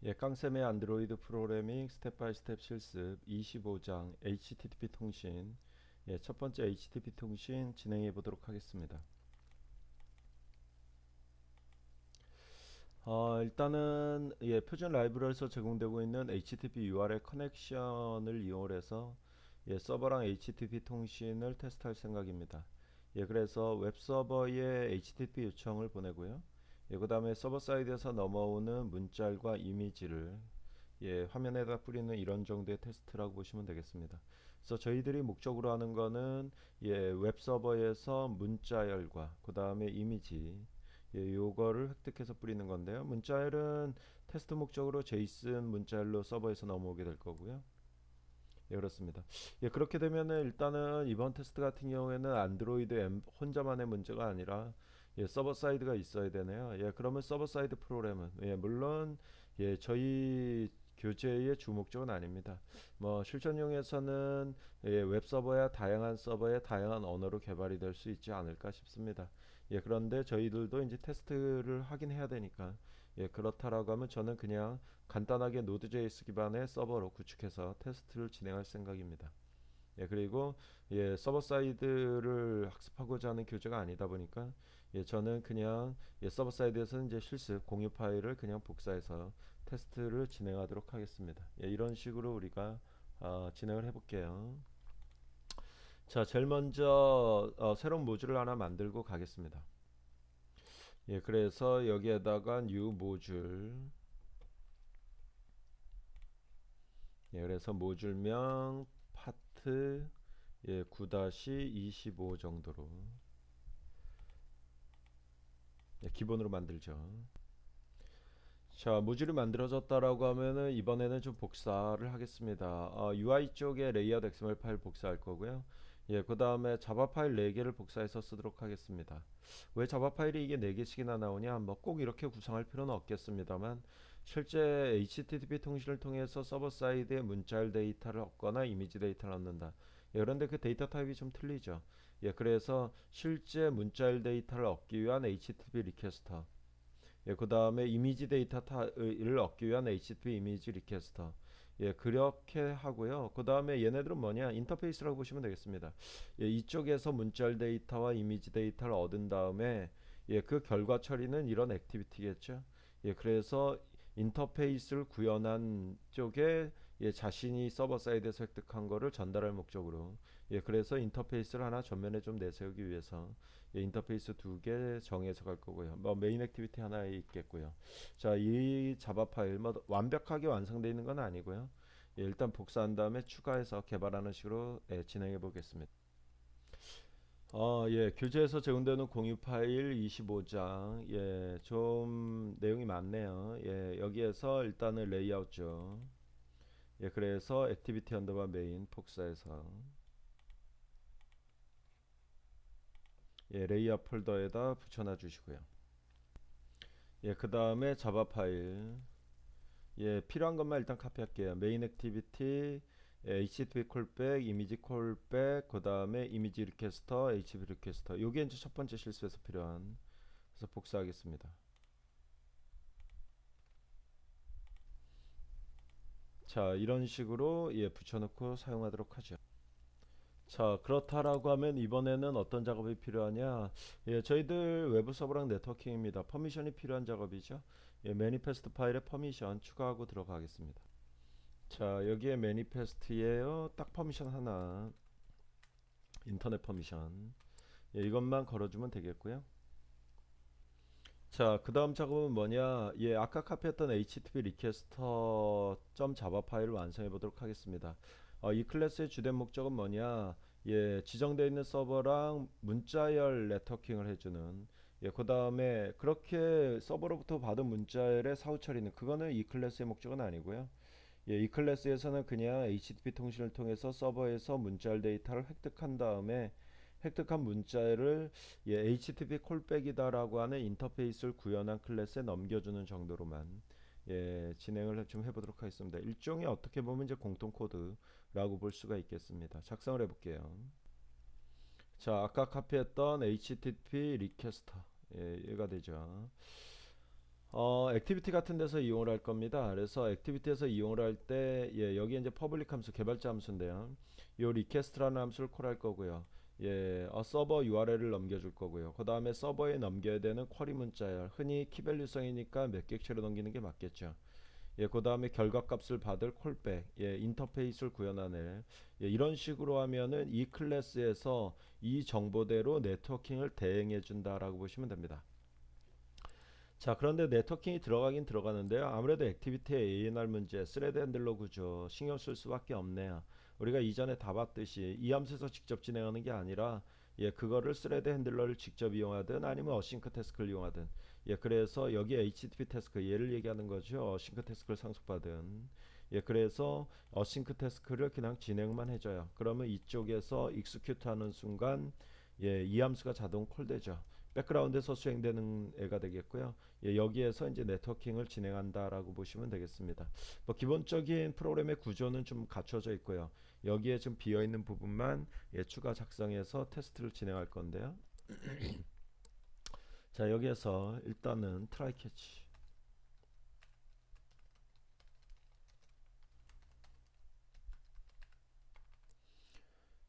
예, 깡쌤의 안드로이드 프로그래밍 스텝 바이 스텝 실습 25장 HTTP 통신. 예, 첫 번째 HTTP 통신 진행해 보도록 하겠습니다. 일단은 표준 라이브러리에서 제공되고 있는 HTTP URL 커넥션을 이용해서 서버랑 HTTP 통신을 테스트할 생각입니다. 그래서 웹 서버에 HTTP 요청을 보내고요. 그 다음에 서버 사이드에서 넘어오는 문자과 이미지를 화면에다 뿌리는 이런 정도의 테스트라고 보시면 되겠습니다. 그래서 저희들이 목적으로 하는 거는 웹 서버에서 문자열과 그 다음에 이미지 요거를 획득해서 뿌리는 건데요. 문자열은 테스트 목적으로 제이슨 문자열로 서버에서 넘어오게 될 거고요. 그렇습니다. 그렇게 되면은 일단은 이번 테스트 같은 경우에는 안드로이드 앱 혼자만의 문제가 아니라 서버 사이드가 있어야 되네요. 그러면 서버 사이드 프로그램은 물론 저희 교재의 주 목적은 아닙니다. 뭐 실전용에서는 웹 서버야 다양한 서버에 다양한 언어로 개발이 될 수 있지 않을까 싶습니다. 그런데 저희들도 이제 테스트를 하긴 해야 되니까 그렇다라고 하면 저는 그냥 간단하게 노드.js 기반의 서버로 구축해서 테스트를 진행할 생각입니다. 그리고 서버 사이드를 학습하고자 하는 교재가 아니다 보니까 저는 그냥 서버 사이드에서 이제 실습 공유 파일을 그냥 복사해서 테스트를 진행하도록 하겠습니다. 이런 식으로 우리가 진행을 해볼게요. 자, 제일 먼저 새로운 모듈을 하나 만들고 가겠습니다. 그래서 여기에다가 new 모듈. 그래서 모듈명 파트 9-25 정도로 기본으로 만들죠. 자, 모듈이 만들어졌다라고 하면은 이번에는 좀 복사를 하겠습니다. UI 쪽에 레이아웃 XML 파일 복사할 거고요. 그 다음에 자바 파일 4개를 복사해서 쓰도록 하겠습니다. 왜 자바 파일이 이게 4개씩이나 나오냐? 뭐 꼭 이렇게 구성할 필요는 없겠습니다만 실제 HTTP 통신을 통해서 서버 사이드에 문자열 데이터를 얻거나 이미지 데이터를 얻는다. 그런데 그 데이터 타입이 좀 틀리죠. 그래서 실제 문자열 데이터를 얻기 위한 HTTP 리퀘스터, 그 다음에 이미지 데이터를 얻기 위한 HTTP 이미지 리퀘스터. 그렇게 하고요. 그 다음에 얘네들은 뭐냐? 인터페이스라고 보시면 되겠습니다. 이쪽에서 문자열 데이터와 이미지 데이터를 얻은 다음에 그 결과 처리는 이런 액티비티겠죠. 그래서 인터페이스를 구현한 쪽에 자신이 서버 사이드에서 획득한 거를 전달할 목적으로 그래서 인터페이스를 하나 전면에 좀 내세우기 위해서 인터페이스 2개 정해서 갈 거고요. 뭐 메인 액티비티 하나에 있겠고요. 자, 이 자바 파일 뭐 완벽하게 완성되어 있는 건 아니고요. 일단 복사한 다음에 추가해서 개발하는 식으로 진행해 보겠습니다. 교재에서 제공되는 공유 파일 25장. 좀 내용이 많네요. 여기에서 일단은 레이아웃 중. 그래서 액티비티 언더바 메인 복사해서 레이아웃 폴더에다 붙여놔 주시고요. 그 다음에 자바 파일. 필요한 것만 일단 카피할게요. 메인 액티비티, HTTP 콜백, 이미지 콜백, 그 다음에 이미지 리퀘스터, HTTP 리퀘스터. 요게 이제 첫 번째 실수에서 필요한. 그래서 복사하겠습니다. 자, 이런 식으로 붙여놓고 사용하도록 하죠. 자, 그렇다라고 하면 이번에는 어떤 작업이 필요하냐? 저희들 외부 서버랑 네트워킹입니다. 퍼미션이 필요한 작업이죠. 매니페스트 파일에 퍼미션 추가하고 들어가겠습니다. 자, 여기에 매니페스트예요. 딱 퍼미션 하나, 인터넷 퍼미션. 이것만 걸어주면 되겠고요. 자, 그 다음 작업은 뭐냐? 아까 카피했던 HTTP 리퀘스터 점 자바 파일을 완성해 보도록 하겠습니다. 이 클래스의 주된 목적은 뭐냐? 지정되어 있는 서버랑 문자열 네트워킹을 해주는. 그 다음에 그렇게 서버로부터 받은 문자열의 사후 처리는 그거는 이 클래스의 목적은 아니고요. 이 클래스에서는 그냥 HTTP 통신을 통해서 서버에서 문자열 데이터를 획득한 다음에 획득한 문자를 HTTP 콜백이다라고 하는 인터페이스를 구현한 클래스에 넘겨주는 정도로만 진행을 좀 해보도록 하겠습니다. 일종의 어떻게 보면 이제 공통 코드라고 볼 수가 있겠습니다. 작성을 해볼게요. 자, 아까 카피했던 HTTP 리퀘스터 얘가 되죠. 액티비티 같은 데서 이용을 할 겁니다. 그래서 액티비티에서 이용을 할 때, 여기 이제 퍼블릭 함수, 개발자 함수인데요. 요 리퀘스트라는 함수를 콜할 거고요. 서버 URL을 넘겨줄 거고요. 그 다음에 서버에 넘겨야 되는 쿼리 문자열, 흔히 키밸류성이니까 몇 객체로 넘기는 게 맞겠죠. 그 다음에 결과값을 받을 콜백, 인터페이스를 구현하는, 이런 식으로 하면은 이 클래스에서 이 정보대로 네트워킹을 대행해 준다라고 보시면 됩니다. 자, 그런데 네트워킹이 들어가긴 들어가는데요. 아무래도 액티비티의 A&R 문제, 스레드 핸들러 구조 신경 쓸 수밖에 없네요. 우리가 이전에 다 봤듯이 이 함수에서 직접 진행하는 게 아니라, 그거를 스레드 핸들러를 직접 이용하든 아니면 어싱크 태스크를 이용하든, 그래서 여기 HTTP 태스크 얘를 얘기하는 거죠. 어싱크 태스크를 상속받은. 그래서 어싱크 태스크를 그냥 진행만 해줘요. 그러면 이쪽에서 익스큐트 하는 순간, 이 함수가 자동 콜되죠. 백그라운드에서 수행되는 애가 되겠고요. 여기에서 이제 네트워킹을 진행한다라고 보시면 되겠습니다. 뭐 기본적인 프로그램의 구조는 좀 갖춰져 있고요. 여기에 좀 비어 있는 부분만 추가 작성해서 테스트를 진행할 건데요. 자, 여기에서 일단은 트라이 캐치.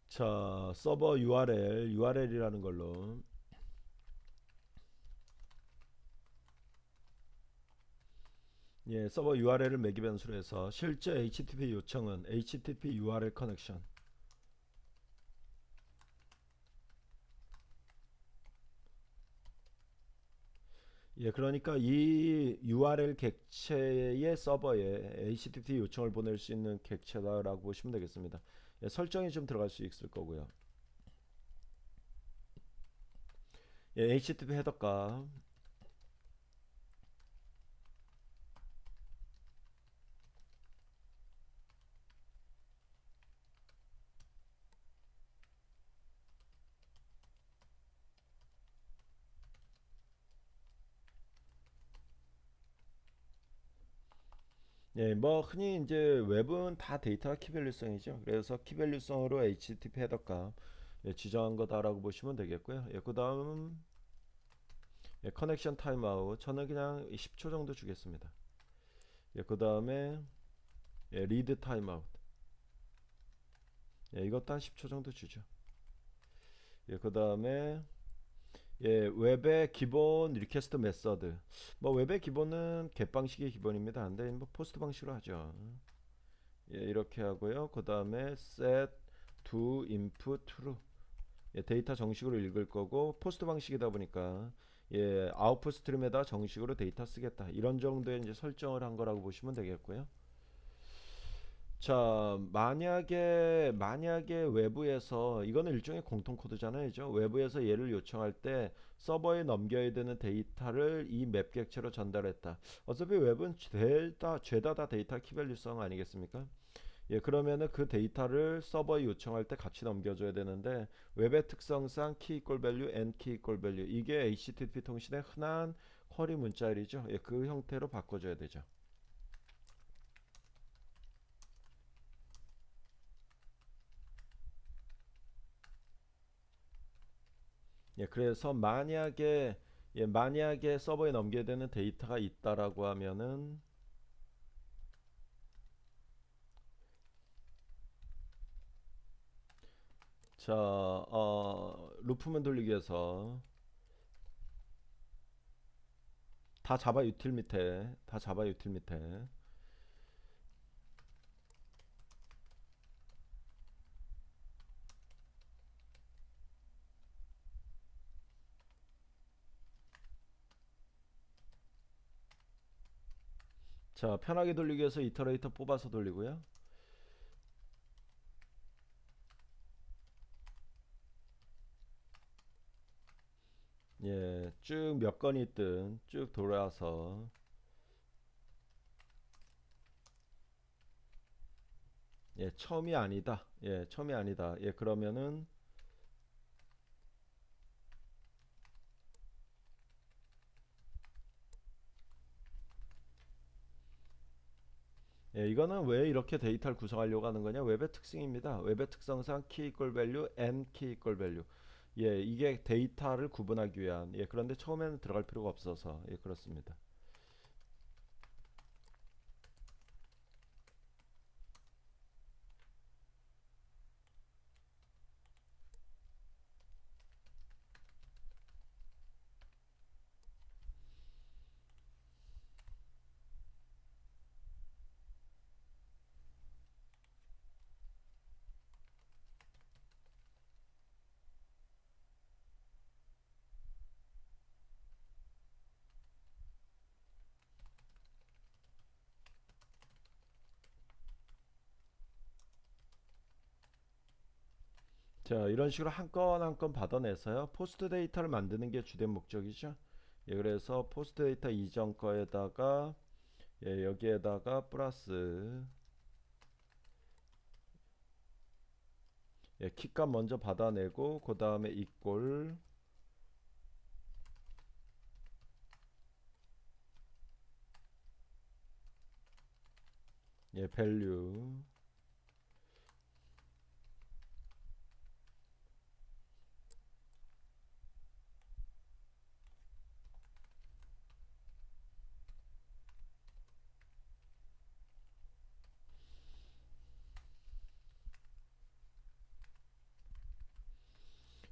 자, 서버 URL이라는 걸로, 서버 URL을 매개 변수로 해서 실제 HTTP 요청은 HTTP URL 커넥션. 그러니까 이 URL 객체의 서버에 HTTP 요청을 보낼 수 있는 객체다라고 보시면 되겠습니다. 설정이 좀 들어갈 수 있을 거고요. HTTP 헤더값. 뭐 흔히 이제 웹은 다 데이터가 키밸류성이죠. 그래서 키밸류성으로 HTTP 헤더값 지정한 거다라고 보시면 되겠고요. 그다음 커넥션 타임아웃 저는 그냥 10초 정도 주겠습니다. 그다음에 리드 타임아웃 이것도 한 10초 정도 주죠. 그다음에 웹의 기본 리퀘스트 메서드. 뭐 웹의 기본은 get 방식이 기본입니다. 근데 뭐 포스트 방식으로 하죠. 이렇게 하고요. 그다음에 set to input true. 데이터 정식으로 읽을 거고 포스트 방식이다 보니까 아웃풋 스트림에다 정식으로 데이터 쓰겠다. 이런 정도의 이제 설정을 한 거라고 보시면 되겠고요. 자, 만약에 외부에서 이거는 일종의 공통 코드잖아요. 그죠? 외부에서 얘를 요청할 때 서버에 넘겨야 되는 데이터를 이 맵 객체로 전달했다. 어차피 웹은 죄다 다 데이터 키밸류성 아니겠습니까? 그러면은 그 데이터를 서버에 요청할 때 같이 넘겨줘야 되는데 웹의 특성상 key equal value and key equal value 이게 HTTP 통신의 흔한 쿼리 문자열이죠. 그 형태로 바꿔줘야 되죠. 그래서 만약에 서버에 넘겨야 되는 데이터가 있다라고 하면은 자, 루프만 돌리기 위해서 다 자바 유틸 밑에 자, 편하게 돌리기 위해서 이터레이터 뽑아서 돌리고요. 쭉 몇 건이 있든 쭉 돌아서 처음이 아니다. 처음이 아니다. 그러면은 이거는 왜 이렇게 데이터를 구성하려고 하는 거냐? 웹의 특징입니다. 웹의 특성상 key equal value and key equal value. 이게 데이터를 구분하기 위한. 그런데 처음에는 들어갈 필요가 없어서 그렇습니다. 자, 이런 식으로 한 건 한 건 받아내서요. 포스트 데이터를 만드는 게 주된 목적이죠. 예, 그래서 포스트 데이터 이전 거에다가 예, 여기에다가 플러스 예, 키값 먼저 받아내고 그 다음에 이꼴 예, 밸류.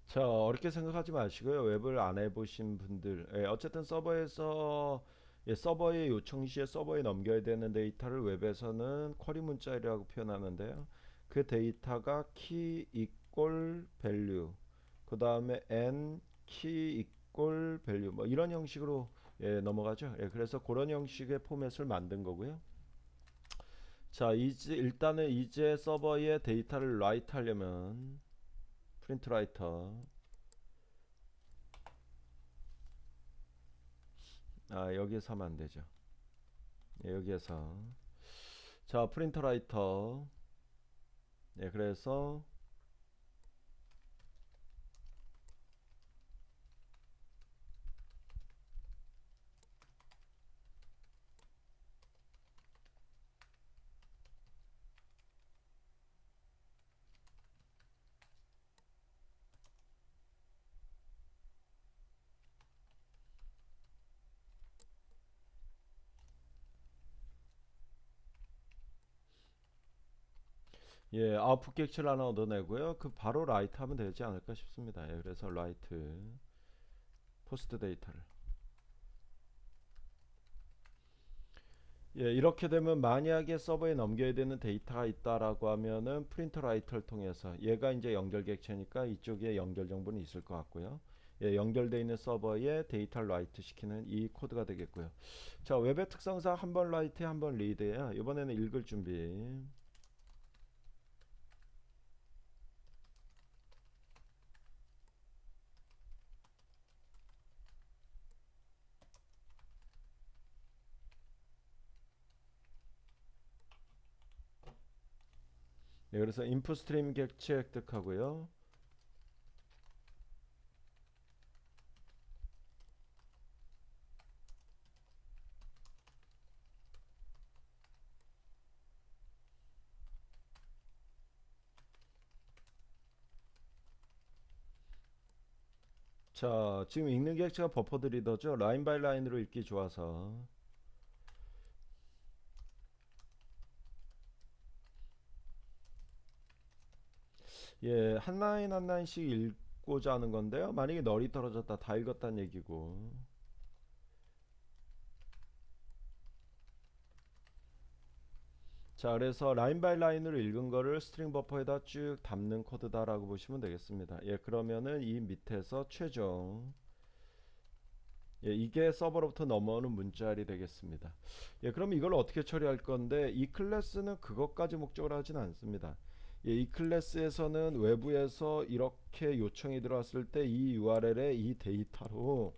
자, 어렵게 생각하지 마시고요. 웹을 안 해보신 분들, 예, 어쨌든 서버에서 예, 서버의 요청 시에 서버에 넘겨야 되는 데이터를 웹에서는 쿼리 문자라고 표현하는데요. 그 데이터가 key equal value, 그 다음에 n key equal value, 뭐 이런 형식으로 예, 넘어가죠. 예, 그래서 그런 형식의 포맷을 만든 거고요. 자, 이제 일단은 이제 서버에 데이터를 라이트 하려면 프린트 라이터 아, 여기에서 하면 안 되죠. 예, 여기에서 자 프린터 라이터 예, 그래서 예, 아웃풋 객체를 하나 얻어내고요. 그 바로 라이트 하면 되지 않을까 싶습니다. 예, 그래서 라이트 포스트 데이터를 예, 이렇게 되면 만약에 서버에 넘겨야 되는 데이터가 있다라고 하면은 프린터 라이터를 통해서 얘가 이제 연결 객체니까 이쪽에 연결 정보는 있을 것 같고요. 예, 연결되어 있는 서버에 데이터를 라이트 시키는 이 코드가 되겠고요. 자, 웹의 특성상 한 번 라이트 한 번 리드예요. 이번에는 읽을 준비. 네, 그래서 인풋 스트림 객체 획득하고요. 자, 지금 읽는 객체가 버퍼드 리더죠. 라인 바이 라인으로 읽기 좋아서. 예, 한 라인 한 라인씩 읽고자 하는 건데요. 만약에 널이 떨어졌다, 다 읽었다는 얘기고. 자, 그래서 라인 바이 라인으로 읽은 거를 스트링 버퍼에다 쭉 담는 코드다라고 보시면 되겠습니다. 예, 그러면은 이 밑에서 최종 예, 이게 서버로부터 넘어오는 문자열이 되겠습니다. 예, 그럼 이걸 어떻게 처리할 건데 이 클래스는 그것까지 목적으로 하진 않습니다. 예, 이 클래스에서는 외부에서 이렇게 요청이 들어왔을 때 이 URL에 이 데이터로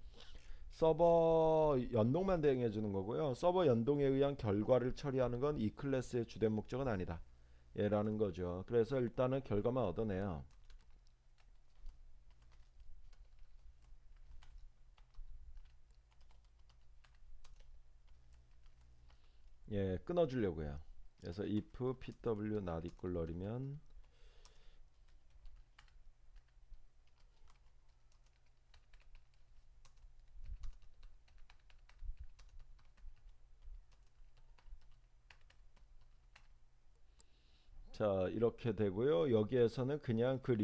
서버 연동만 대응해 주는 거고요. 서버 연동에 의한 결과를 처리하는 건 이 클래스의 주된 목적은 아니다. 예, 라는 거죠. 그래서 일단은 결과만 얻어내요. 예, 끊어주려고요. 그래서 if pw not equal null이면 자 이렇게 되고요. 여기에서는 그냥 그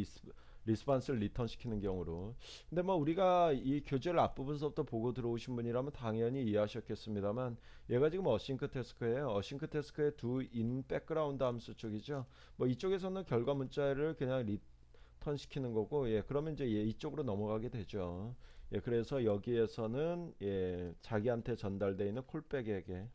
리스판스를 리턴 시키는 경우로. 근데 뭐 우리가 이 교재를 앞부분서부터 보고 들어오신 분이라면 당연히 이해하셨겠습니다만 얘가 지금 어싱크 태스크예요. 어싱크 태스크의 두 인 백그라운드 함수 쪽이죠. 뭐 이쪽에서는 결과 문자를 그냥 리턴 시키는 거고, 예, 그러면 이제 얘 이쪽으로 넘어가게 되죠. 예, 그래서 여기에서는 예, 자기한테 전달되어 있는 콜백에게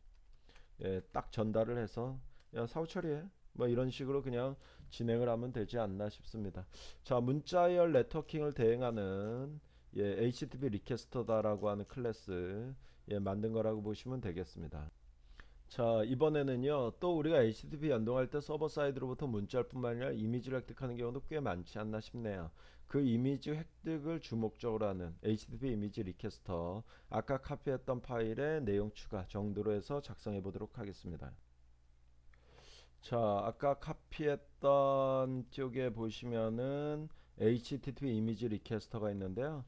예, 딱 전달을 해서 야 사후 처리해. 뭐 이런 식으로 그냥 진행을 하면 되지 않나 싶습니다. 자, 문자열 네트워킹을 대행하는 HTTP 리퀘스터다라고 하는 클래스 만든 거라고 보시면 되겠습니다. 자, 이번에는요, 또 우리가 HTTP 연동할 때 서버 사이드로부터 문자일 뿐만 아니라 이미지를 획득하는 경우도 꽤 많지 않나 싶네요. 그 이미지 획득을 주목적으로 하는 HTTP 이미지 리퀘스터, 아까 카피했던 파일의 내용 추가 정도로 해서 작성해 보도록 하겠습니다. 자, 아까 카피했던 쪽에 보시면은 HTTP 이미지 리퀘스터가 있는데요.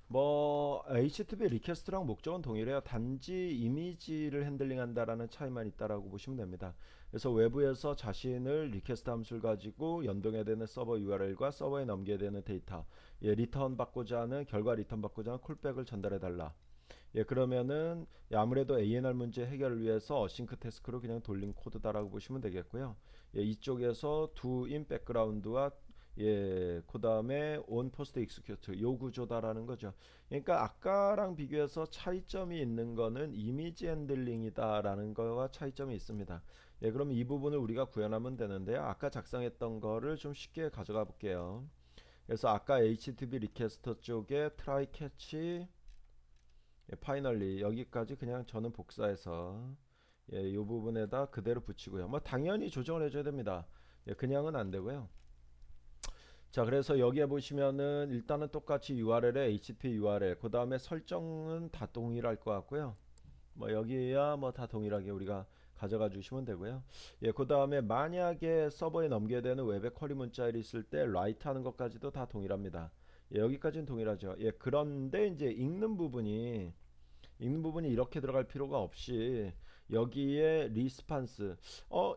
뭐 HTTP 리퀘스트랑 목적은 동일해요. 단지 이미지를 핸들링한다라는 차이만 있다라고 보시면 됩니다. 그래서 외부에서 자신을 리퀘스트 함수를 가지고 연동해야 되는 서버 URL과 서버에 넘겨야 되는 데이터, 리턴 받고자 하는 결과 리턴 받고자 하는 콜백을 전달해 달라. 그러면은 아무래도 ANR 문제 해결을 위해서 어싱크 태스크로 그냥 돌린 코드다라고 보시면 되겠고요. 이쪽에서 do in background와 그 다음에 on post execute 요 구조다라는 거죠. 그러니까 아까랑 비교해서 차이점이 있는 거는 이미지 핸들링이다라는 거와 차이점이 있습니다. 그럼 이 부분을 우리가 구현하면 되는데요. 아까 작성했던 거를 좀 쉽게 가져가 볼게요. 그래서 아까 HTTP 리퀘스트 쪽에 try catch 파이널리 여기까지 그냥 저는 복사해서 이 부분에다 그대로 붙이고요. 뭐 당연히 조정을 해줘야 됩니다. 그냥은 안 되고요. 자, 그래서 여기에 보시면은 일단은 똑같이 URL에 HTTP URL, 그 다음에 설정은 다 동일할 것 같고요. 뭐 여기야 뭐 다 동일하게 우리가 가져가 주시면 되고요. 그 다음에 만약에 서버에 넘겨야 되는 웹의 쿼리 문자일이 있을 때 라이트 하는 것까지도 다 동일합니다. 여기까지는 동일하죠. 그런데 이제 읽는 부분이 이렇게 들어갈 필요가 없이 여기에 리스판스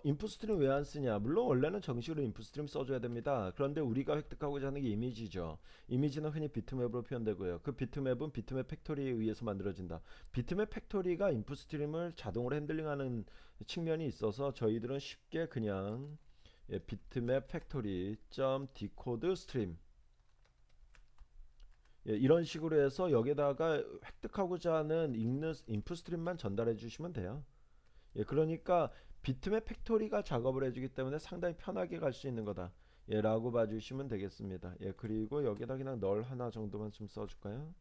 인풋 스트림 왜 안 쓰냐, 물론 원래는 정식으로 인풋 스트림 써줘야 됩니다. 그런데 우리가 획득하고자 하는 게 이미지죠. 이미지는 흔히 비트맵으로 표현되고요. 그 비트맵은 비트맵 팩토리에 의해서 만들어진다. 비트맵 팩토리가 인풋 스트림을 자동으로 핸들링하는 측면이 있어서 저희들은 쉽게 그냥 비트맵 팩토리 점 디코드 스트림 이런 식으로 해서 여기다가 획득하고자 하는 읽는 인풋 스트림만 전달해 주시면 돼요. 그러니까 비트맵 팩토리가 작업을 해주기 때문에 상당히 편하게 갈 수 있는 거다. 라고 봐주시면 되겠습니다. 그리고 여기다 그냥 널 하나 정도만 좀 써줄까요?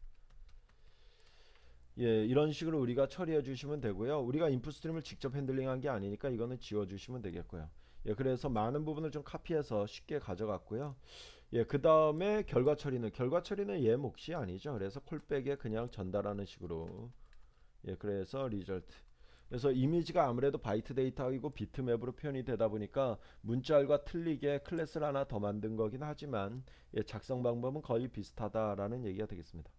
이런 식으로 우리가 처리해 주시면 되고요. 우리가 인풋 스트림을 직접 핸들링한 게 아니니까 이거는 지워 주시면 되겠고요. 그래서 많은 부분을 좀 카피해서 쉽게 가져갔고요. 그 다음에 결과 처리는 얘 몫이 아니죠. 그래서 콜백에 그냥 전달하는 식으로. 그래서 리절트. 그래서 이미지가 아무래도 바이트 데이터이고 비트맵으로 표현이 되다 보니까 문자열과 틀리게 클래스를 하나 더 만든 거긴 하지만 작성 방법은 거의 비슷하다라는 얘기가 되겠습니다.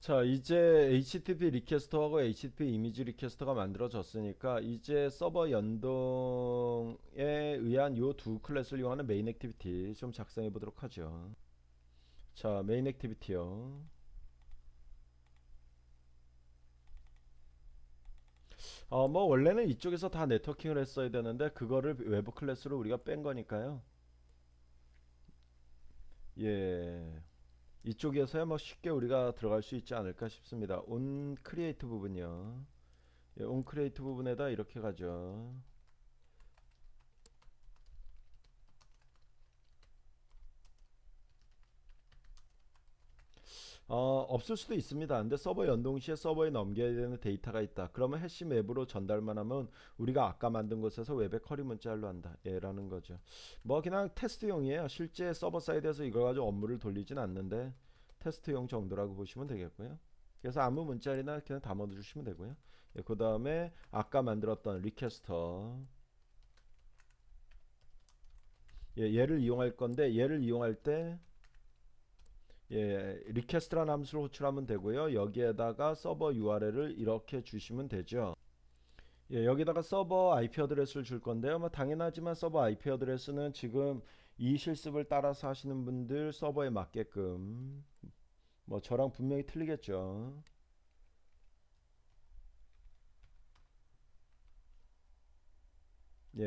자, 이제 HTTP 리퀘스터하고 HTTP 이미지 리퀘스터가 만들어졌으니까 이제 서버 연동에 의한 요 두 클래스를 이용하는 메인 액티비티 좀 작성해 보도록 하죠. 자, 메인 액티비티요. 뭐 원래는 이쪽에서 다 네트워킹을 했어야 되는데 그거를 외부 클래스로 우리가 뺀 거니까요. 예. 이쪽에서야 뭐 쉽게 우리가 들어갈 수 있지 않을까 싶습니다. 온 크리에이트 부분이요. 온 크리에이트 부분에다 이렇게 가죠. 없을 수도 있습니다. 근데 서버 연동 시에 서버에 넘겨야 되는 데이터가 있다. 그러면 해시 맵으로 전달만 하면 우리가 아까 만든 곳에서 웹에 커리 문자로 한다. 라는 거죠. 뭐 그냥 테스트용이에요. 실제 서버 사이드에서 이걸 가지고 업무를 돌리진 않는데 테스트용 정도라고 보시면 되겠고요. 그래서 아무 문자리나 그냥 담아 주시면 되고요. 그 다음에 아까 만들었던 리퀘스터 얘를 이용할 건데 얘를 이용할 때 리퀘스트라는 함수를 호출하면 되고요. 여기에다가 서버 URL을 이렇게 주시면 되죠. 여기다가 서버 IP 어드레스를 줄 건데요. 뭐 당연하지만 서버 IP 어드레스는 지금 이 실습을 따라서 하시는 분들 서버에 맞게끔 뭐 저랑 분명히 틀리겠죠.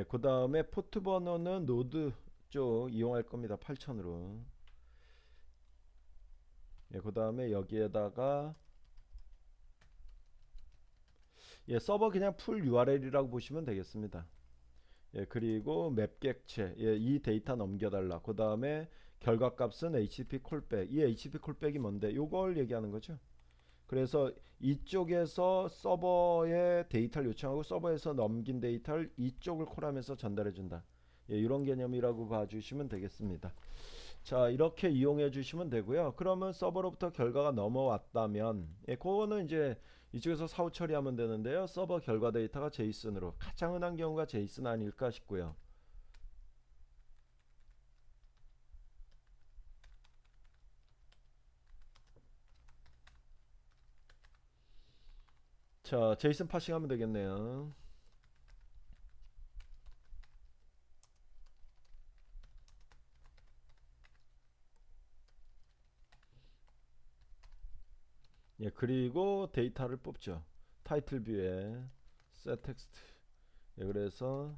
그 다음에 포트 번호는 노드 쪽 이용할 겁니다. 8000으로. 그 다음에 여기에다가 서버 그냥 풀 URL이라고 보시면 되겠습니다. 예, 그리고 맵 객체. 예, 이 데이터 넘겨달라. 그 다음에 결과값은 HTTP 콜백. 이 HTTP 콜백이 뭔데? 요걸 얘기하는 거죠. 그래서 이쪽에서 서버에 데이터를 요청하고 서버에서 넘긴 데이터를 이쪽을 콜하면서 전달해 준다. 예, 이런 개념이라고 봐주시면 되겠습니다. 자, 이렇게 이용해 주시면 되고요. 그러면 서버로부터 결과가 넘어왔다면, 예, 그거는 이제 이쪽에서 사후 처리하면 되는데요. 서버 결과 데이터가 제이슨으로 가장 흔한 경우가 제이슨 아닐까 싶고요. 자, 제이슨 파싱하면 되겠네요. 예, 그리고 데이터를 뽑죠. 타이틀 뷰에 set text. 예, 그래서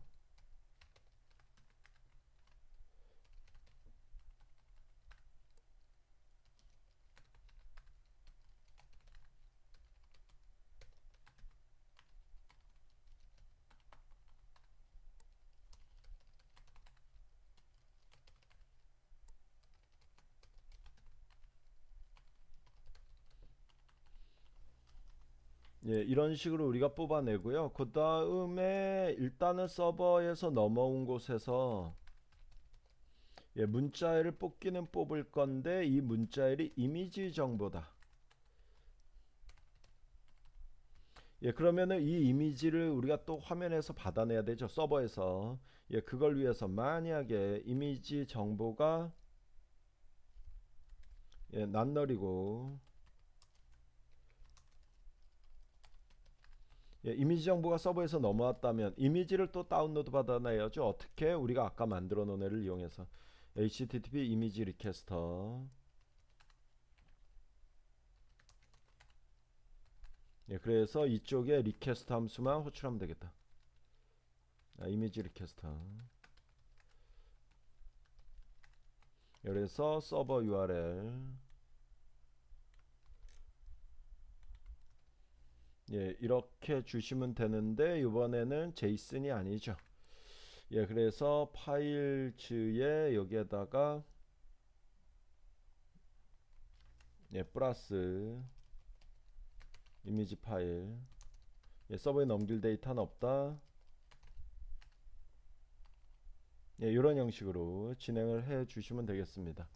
예, 이런 식으로 우리가 뽑아내고요. 그 다음에 일단은 서버에서 넘어온 곳에서 예, 문자열을 뽑기는 뽑을 건데 이 문자열이 이미지 정보다. 예, 그러면은 이 이미지를 우리가 또 화면에서 받아내야 되죠. 서버에서. 예, 그걸 위해서 만약에 이미지 정보가 예, 낱널이고 예, 이미지 정보가 서버에서 넘어왔다면 이미지를 또 다운로드 받아내야죠. 어떻게? 우리가 아까 만들어 놓은 애를 이용해서 HTTP 이미지 리퀘스터. 예, 그래서 이쪽에 리퀘스트 함수만 호출하면 되겠다. 아, 이미지 리퀘스터. 그래서 서버 URL. 예, 이렇게 주시면 되는데 이번에는 제이슨이 아니죠. 예, 그래서 파일즈에 여기에다가 예, 플러스 이미지 파일. 예, 서버에 넘길 데이터는 없다. 예, 이런 형식으로 진행을 해 주시면 되겠습니다.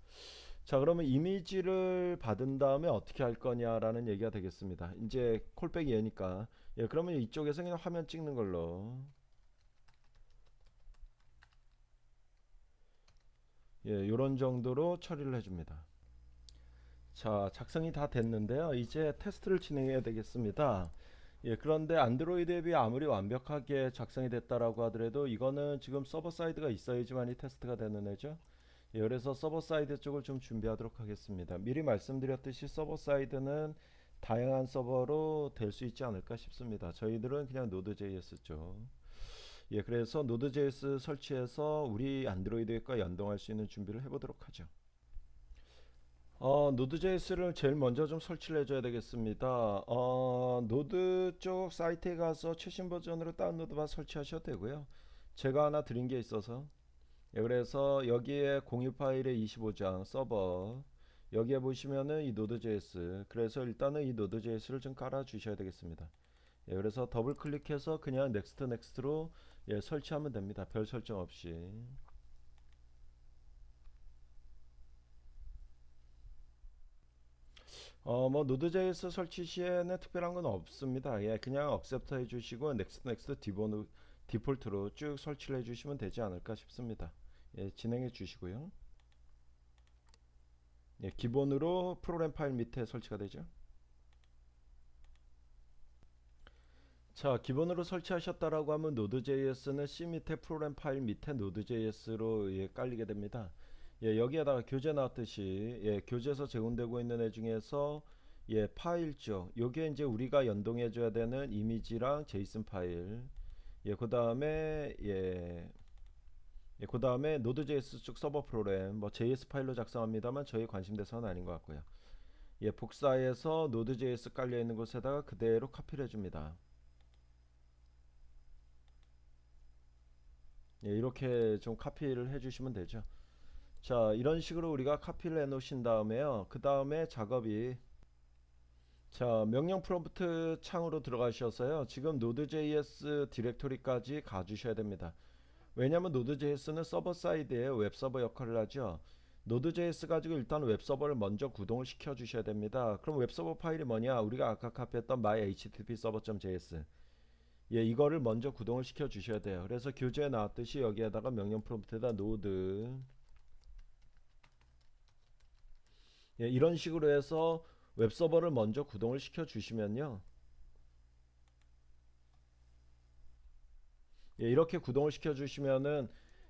자, 그러면 이미지를 받은 다음에 어떻게 할 거냐라는 얘기가 되겠습니다. 이제 콜백이 얘니까. 예, 그러면 이쪽에서 그냥 화면 찍는 걸로. 예, 요런 정도로 처리를 해줍니다. 자, 작성이 다 됐는데요. 이제 테스트를 진행해야 되겠습니다. 예, 그런데 안드로이드 앱이 아무리 완벽하게 작성이 됐다라고 하더라도 이거는 지금 서버 사이드가 있어야지만이 테스트가 되는 애죠. 예, 그래서 서버 사이드 쪽을 좀 준비하도록 하겠습니다. 미리 말씀드렸듯이 서버 사이드는 다양한 서버로 될 수 있지 않을까 싶습니다. 저희들은 그냥 노드.js 쪽. 예, 그래서 노드.js 설치해서 우리 안드로이드 앱과 연동할 수 있는 준비를 해보도록 하죠. 노드.js를 제일 먼저 좀 설치를 해줘야 되겠습니다. 노드 쪽 사이트에 가서 최신 버전으로 다운로드 받아 설치하셔도 되고요. 제가 하나 드린 게 있어서 예, 그래서 여기에 공유 파일의 25장 서버 여기에 보시면은 이 노드.js 그래서 일단은 이 노드.js를 좀 깔아 주셔야 되겠습니다. 예, 그래서 더블 클릭해서 그냥 넥스트로 예, 설치하면 됩니다. 별 설정 없이. 뭐 노드.js 설치 시에는 특별한 건 없습니다. 예, 그냥 accept 해주시고 넥스트 디폴트로 쭉 설치를 해주시면 되지 않을까 싶습니다. 예, 진행해 주시고요. 예, 기본으로 프로그램 파일 밑에 설치가 되죠. 자, 기본으로 설치하셨다라고 하면 노드.js는 C 밑에 프로그램 파일 밑에 노드.js로 예, 깔리게 됩니다. 예, 여기에다가 교재 나왔듯이 예, 교재에서 제공되고 있는 애 중에서 예, 파일죠. 요게 이제 우리가 연동해 줘야 되는 이미지랑 제이슨 파일. 예, 그다음에 그다음에 노드.js 쪽 서버 프로그램 뭐 JS 파일로 작성합니다만 저희 관심 대상은 아닌 것 같고요. 예, 복사해서 노드.js 깔려 있는 곳에다가 그대로 카피를 해 줍니다. 예, 이렇게 좀 카피를 해주시면 되죠. 자, 이런 식으로 우리가 카피를 해 놓으신 다음에요. 그 다음에 작업이, 자, 명령 프롬프트 창으로 들어가셔서요. 지금 Node.js 디렉토리까지 가주셔야 됩니다. 왜냐하면 Node.js는 서버 사이드에 웹서버 역할을 하죠. Node.js 가지고 일단 웹서버를 먼저 구동을 시켜 주셔야 됩니다. 그럼 웹서버 파일이 뭐냐? 우리가 아까 카피했던 myHTTP-server.js, 예, 이거를 먼저 구동을 시켜 주셔야 돼요. 그래서 교재에 나왔듯이 여기에다가 명령 프롬프트에다 node, 예, 이런 식으로 해서 웹서버를 먼저 구동을 시켜 주시면요, 예, 이렇게 구동을 시켜 주시면은,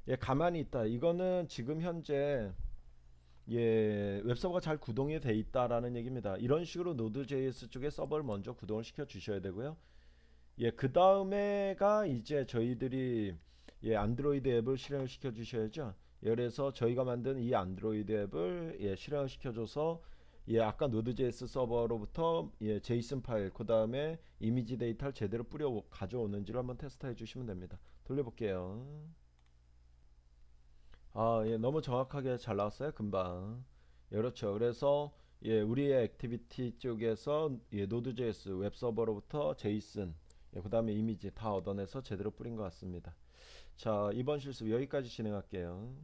예, 가만히 있다, 이거는 지금 현재, 예, 웹서버가 잘 구동이 돼 있다라는 얘기입니다. 이런 식으로 Node.js 쪽에 서버를 먼저 구동을 시켜 주셔야 되고요. 예, 그 다음에가 이제 저희들이, 예, 안드로이드 앱을 실행을 시켜 주셔야죠. 예, 그래서 저희가 만든 이 안드로이드 앱을, 예, 실행을 시켜줘서, 예, 아까 Node.js 서버로부터, 예, 제이슨 파일, 그 다음에 이미지 데이터를 제대로 뿌려 가져오는지를 한번 테스트해 주시면 됩니다. 돌려볼게요. 아, 예, 너무 정확하게 잘 나왔어요, 금방. 예, 그렇죠. 그래서, 예, 우리의 액티비티 쪽에서, 예, Node.js 웹 서버로부터 제이슨, 예, 그 다음에 이미지 다 얻어내서 제대로 뿌린 것 같습니다. 자, 이번 실습 여기까지 진행할게요.